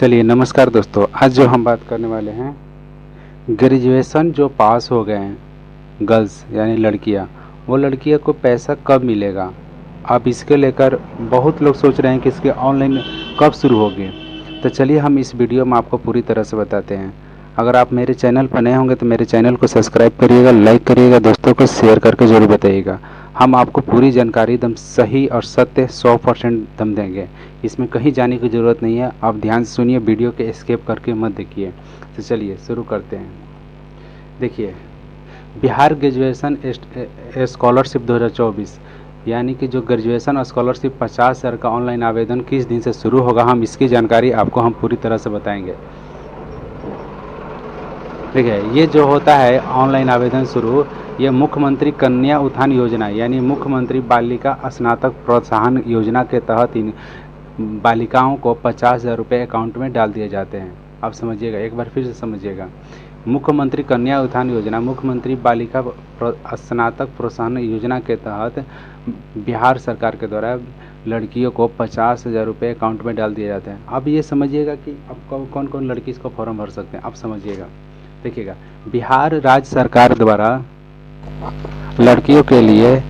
चलिए नमस्कार दोस्तों, आज जो हम बात करने वाले हैं ग्रेजुएशन जो पास हो गए हैं गर्ल्स यानी लड़कियां, वो लड़कियों को पैसा कब मिलेगा। अब इसके लेकर बहुत लोग सोच रहे हैं कि इसके ऑनलाइन कब शुरू होगी। तो चलिए हम इस वीडियो में आपको पूरी तरह से बताते हैं। अगर आप मेरे चैनल पर नए होंगे तो मेरे चैनल को सब्सक्राइब करिएगा, लाइक करिएगा, दोस्तों को शेयर करके जरूर बताइएगा। हम आपको पूरी जानकारी एकदम सही और सत्य 100% दम देंगे। इसमें कहीं जाने की ज़रूरत नहीं है। आप ध्यान से सुनिए, वीडियो के एस्केप करके मत देखिए। तो चलिए शुरू करते हैं। देखिए, बिहार ग्रेजुएशन स्कॉलरशिप 2024 यानी कि जो ग्रेजुएशन स्कॉलरशिप 50,000 का ऑनलाइन आवेदन किस दिन से शुरू होगा, हम इसकी जानकारी आपको हम पूरी तरह से बताएंगे। देखिए, ये जो होता है ऑनलाइन आवेदन शुरू, ये मुख्यमंत्री कन्या उत्थान योजना यानी मुख्यमंत्री बालिका स्नातक प्रोत्साहन योजना के तहत इन बालिकाओं को 50,000 रुपये अकाउंट में डाल दिए जाते हैं। आप समझिएगा, एक बार फिर से समझिएगा। मुख्यमंत्री कन्या उत्थान योजना मुख्यमंत्री बालिका स्नातक प्रोत्साहन योजना के तहत बिहार सरकार के द्वारा लड़कियों को 50,000 रुपये अकाउंट में डाल दिए जाते हैं। अब ये समझिएगा कि अब कौन कौन लड़की इसको फॉर्म भर सकते हैं। अब समझिएगा, देखिएगा, बिहार राज्य सरकार द्वारा लड़कियों के लिए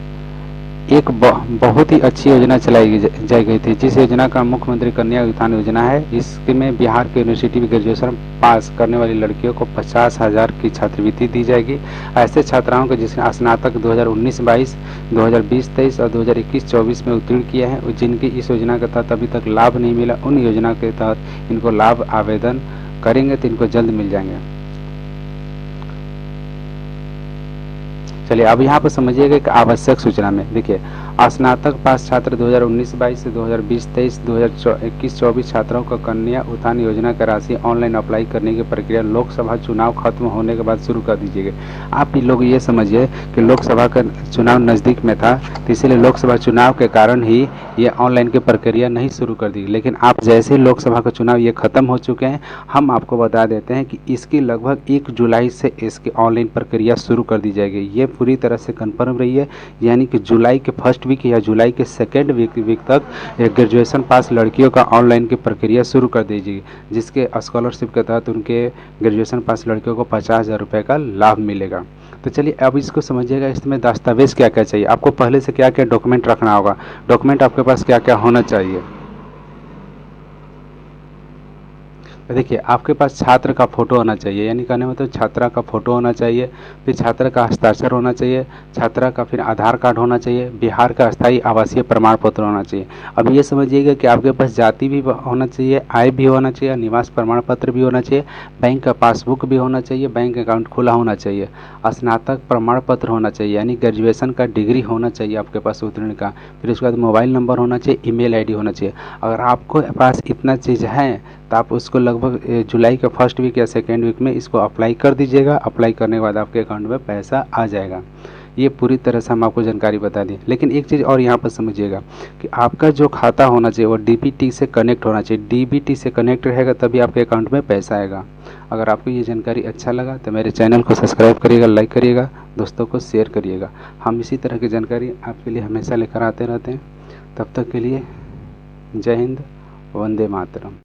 एक बहुत ही अच्छी योजना चलाई जाई गई थी, जिस योजना का मुख्यमंत्री कन्या उत्थान योजना है। इसमें बिहार के यूनिवर्सिटी में ग्रेजुएशन पास करने वाली लड़कियों को 50,000 की छात्रवृत्ति दी जाएगी। ऐसे छात्राओं को जिसने स्नातक 2019-22, 2020-23 और 2021-24 में उत्तीर्ण किए हैं और जिनकी इस योजना के तहत अभी तक लाभ नहीं मिला, उन योजना के तहत इनको लाभ आवेदन करेंगे तो इनको जल्द मिल जाएंगे। चलिए अब यहाँ पर समझिएगा एक आवश्यक सूचना में। देखिए, स्नातक पास छात्र 2019-22 से 2020-23, 2021-24 छात्रों को कन्या उत्थान योजना की राशि ऑनलाइन अप्लाई करने की प्रक्रिया लोकसभा चुनाव खत्म होने के बाद शुरू कर दीजिएगा। आप लोग ये समझिए कि लोकसभा का चुनाव नज़दीक में था, तो इसीलिए लोकसभा चुनाव के कारण ही ये ऑनलाइन की प्रक्रिया नहीं शुरू कर दी। लेकिन आप जैसे लोकसभा का चुनाव ये खत्म हो चुके हैं, हम आपको बता देते हैं कि इसकी लगभग 1 जुलाई से इसकी ऑनलाइन प्रक्रिया शुरू कर दी जाएगी। ये पूरी तरह से कन्फर्म रही है, यानी कि जुलाई के फर्स्ट वीक या जुलाई के सेकेंड वीक तक ग्रेजुएशन पास लड़कियों का ऑनलाइन की प्रक्रिया शुरू कर दीजिए, जिसके स्कॉलरशिप के तहत उनके ग्रेजुएशन पास लड़कियों को 50,000 रुपये का लाभ मिलेगा। तो चलिए अब इसको समझिएगा, इसमें दस्तावेज़ क्या क्या चाहिए। आपको पहले से क्या क्या डॉक्यूमेंट रखना होगा, डॉक्यूमेंट आपके पास क्या क्या होना चाहिए। देखिए, आपके पास छात्र का फोटो होना चाहिए, यानी कहने मतलब छात्रा का फोटो होना चाहिए, फिर छात्र का हस्ताक्षर होना चाहिए, छात्रा का फिर आधार कार्ड होना चाहिए, बिहार का स्थायी आवासीय प्रमाण पत्र होना चाहिए। अब ये समझिएगा कि आपके पास जाति भी होना चाहिए, आय भी होना चाहिए, निवास प्रमाण पत्र भी होना चाहिए, बैंक का पासबुक भी होना चाहिए, बैंक अकाउंट खुला होना चाहिए, स्नातक प्रमाण पत्र होना चाहिए यानी ग्रेजुएशन का डिग्री होना चाहिए आपके पास उत्तीर्ण का, फिर उसके बाद मोबाइल नंबर होना चाहिए, ईमेल आईडी होना चाहिए। अगर आपको पास इतना चीज़ है तो आप उसको लगभग जुलाई के फर्स्ट वीक या सेकेंड वीक में इसको अप्लाई कर दीजिएगा। अप्लाई करने के बाद आपके अकाउंट में पैसा आ जाएगा। ये पूरी तरह से हम आपको जानकारी बता दें। लेकिन एक चीज़ और यहाँ पर समझिएगा कि आपका जो खाता होना चाहिए वो डीबीटी से कनेक्ट होना चाहिए। डीबीटी से कनेक्ट रहेगा तभी आपके अकाउंट में पैसा आएगा। अगर आपको ये जानकारी अच्छा लगा तो मेरे चैनल को सब्सक्राइब करिएगा, लाइक करिएगा, दोस्तों को शेयर करिएगा। हम इसी तरह की जानकारी आपके लिए हमेशा लेकर आते रहते हैं। तब तक के लिए जय हिंद, वंदे मातरम।